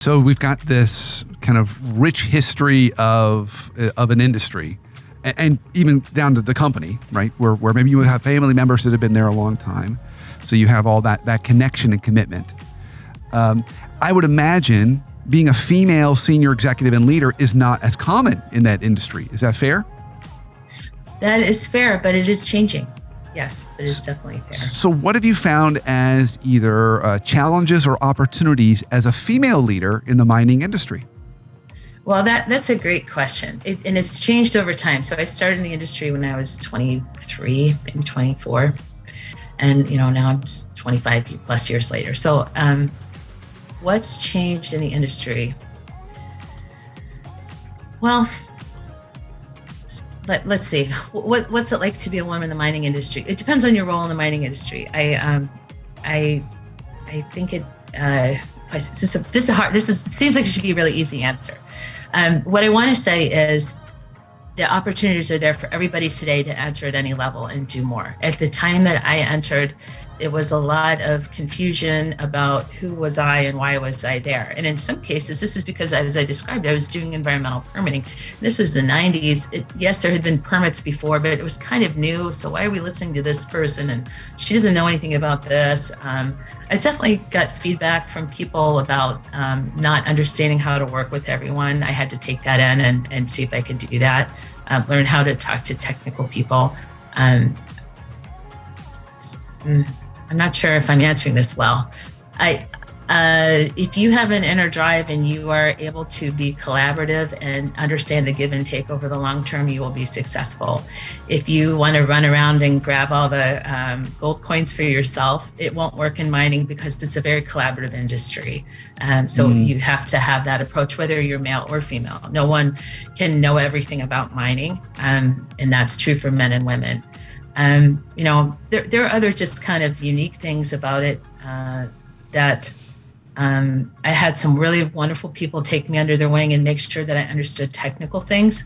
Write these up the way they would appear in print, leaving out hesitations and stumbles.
So we've got this kind of rich history of an industry, and even down to the company, right? Where maybe you have family members that have been there a long time, so you have all that connection and commitment. I would imagine being a female senior executive and leader is not as common in that industry. Is that fair? That is fair, but it is changing. Yes, it is definitely fair. So what have you found as either challenges or opportunities as a female leader in the mining industry? Well, that's a great question. And it's changed over time. So I started in the industry when I was 23, maybe 24. And, now I'm 25 plus years later. So what's changed in the industry? Well, let's see. What's it like to be a woman in the mining industry? It depends on your role in the mining industry. I think it. Seems like it should be a really easy answer. What I want to say is the opportunities are there for everybody today to enter at any level and do more. At the time that I entered, it was a lot of confusion about who was I and why was I there. And in some cases, this is because, as I described, I was doing environmental permitting. This was the 90s. Yes, there had been permits before, but it was kind of new. So why are we listening to this person? And she doesn't know anything about this. I definitely got feedback from people about not understanding how to work with everyone. I had to take that in and see if I could do that, learn how to talk to technical people. I'm not sure if I'm answering this well. If you have an inner drive and you are able to be collaborative and understand the give and take over the long term, you will be successful. If you want to run around and grab all the gold coins for yourself, it won't work in mining because it's a very collaborative industry. So you have to have that approach, whether you're male or female. No one can know everything about mining, and that's true for men and women. There are other just kind of unique things about it that I had some really wonderful people take me under their wing and make sure that I understood technical things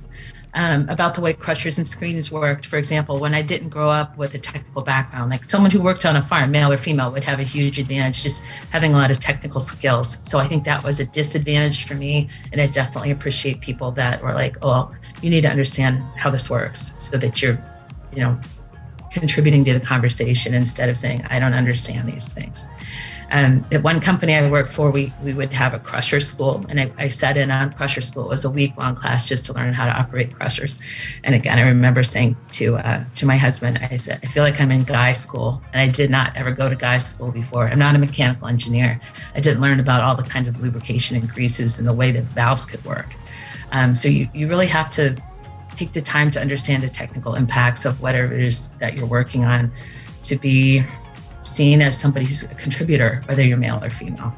about the way crushers and screens worked. For example, when I didn't grow up with a technical background, like someone who worked on a farm, male or female, would have a huge advantage just having a lot of technical skills. So I think that was a disadvantage for me. And I definitely appreciate people that were like, oh, you need to understand how this works so that you're, contributing to the conversation instead of saying, I don't understand these things. At one company I worked for, we would have a crusher school, and I sat in on crusher school. It was a week-long class just to learn how to operate crushers. And again, I remember saying to my husband, I said, I feel like I'm in guy school, and I did not ever go to guy school before. I'm not a mechanical engineer. I didn't learn about all the kinds of lubrication and greases and the way that valves could work. So you really have to take the time to understand the technical impacts of whatever it is that you're working on to be seen as somebody who's a contributor, whether you're male or female.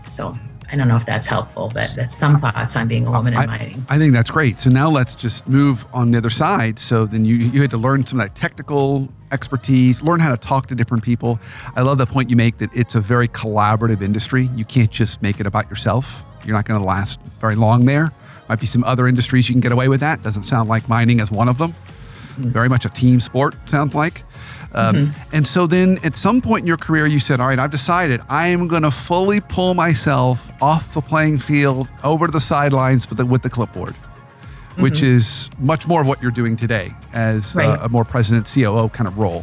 So I don't know if that's helpful, but that's some thoughts on being a woman in mining. I think that's great. So now let's just move on the other side. So then you had to learn some of that technical expertise, learn how to talk to different people. I love the point you make that it's a very collaborative industry. You can't just make it about yourself. You're not going to last very long there. Might be some other industries you can get away with that. Doesn't sound like mining as one of them. Very much a team sport, sounds like. And so then at some point in your career, you said, all right, I've decided I am going to fully pull myself off the playing field over to the sidelines with the clipboard, which is much more of what you're doing today as a more president, COO kind of role.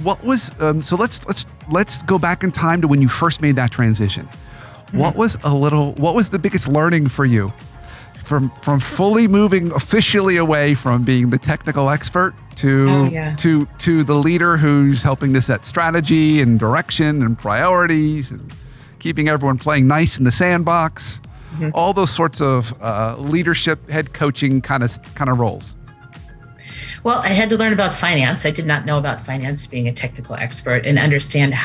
What was, so let's go back in time to when you first made that transition. What was the biggest learning for you? From fully moving officially away from being the technical expert to the leader who's helping to set strategy and direction and priorities and keeping everyone playing nice in the sandbox, all those sorts of leadership, head coaching kind of roles. Well, I had to learn about finance. I did not know about finance, being a technical expert, and understand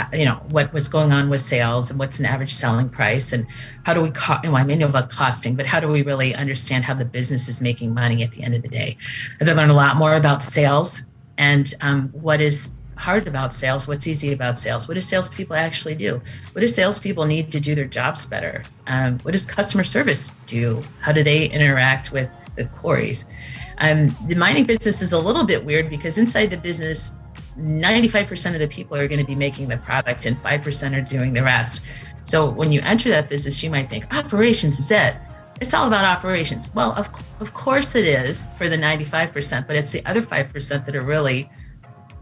what was going on with sales and what's an average selling price, and how do we I may know about costing, but how do we really understand how the business is making money at the end of the day? I had to learn a lot more about sales and what is hard about sales, what's easy about sales, what do salespeople actually do? What do salespeople need to do their jobs better? What does customer service do? How do they interact with the quarries? The mining business is a little bit weird because inside the business, 95% of the people are going to be making the product and 5% are doing the rest. So when you enter that business, you might think operations is it. It's all about operations. Well, of course it is for the 95%, but it's the other 5% that are really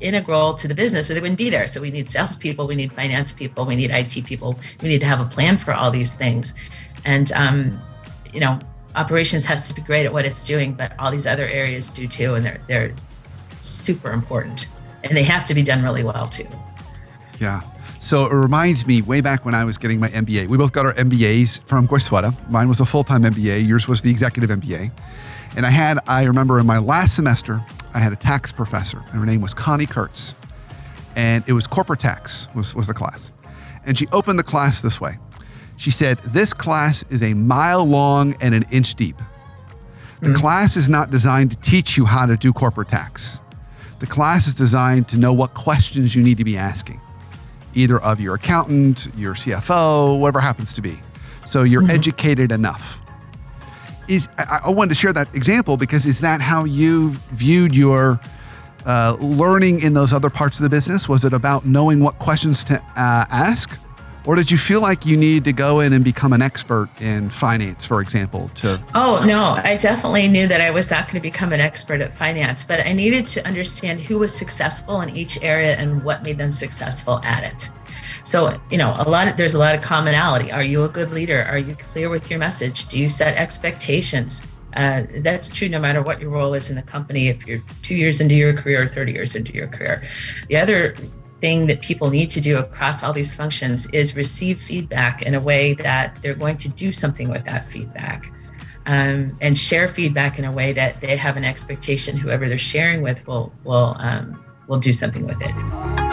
integral to the business or they wouldn't be there. So we need salespeople, we need finance people, we need IT people. We need to have a plan for all these things. And, operations has to be great at what it's doing, but all these other areas do too. And they're super important and they have to be done really well too. Yeah. So it reminds me way back when I was getting my MBA. We both got our MBAs from Goizueta. Mine was a full-time MBA. Yours was the executive MBA. And I remember in my last semester, I had a tax professor and her name was Connie Kurtz. And it was corporate tax was the class. And she opened the class this way. She said, this class is a mile long and an inch deep. The class is not designed to teach you how to do corporate tax. The class is designed to know what questions you need to be asking, either of your accountant, your CFO, whatever happens to be. So you're educated enough. I wanted to share that example because is that how you viewed your learning in those other parts of the business? Was it about knowing what questions to ask? Or did you feel like you need to go in and become an expert in finance, for example? Oh, no, I definitely knew that I was not going to become an expert at finance, but I needed to understand who was successful in each area and what made them successful at it. So, there's a lot of commonality. Are you a good leader? Are you clear with your message? Do you set expectations? That's true no matter what your role is in the company, if you're 2 years into your career or 30 years into your career. The other thing that people need to do across all these functions is receive feedback in a way that they're going to do something with that feedback, and share feedback in a way that they have an expectation whoever they're sharing with will do something with it.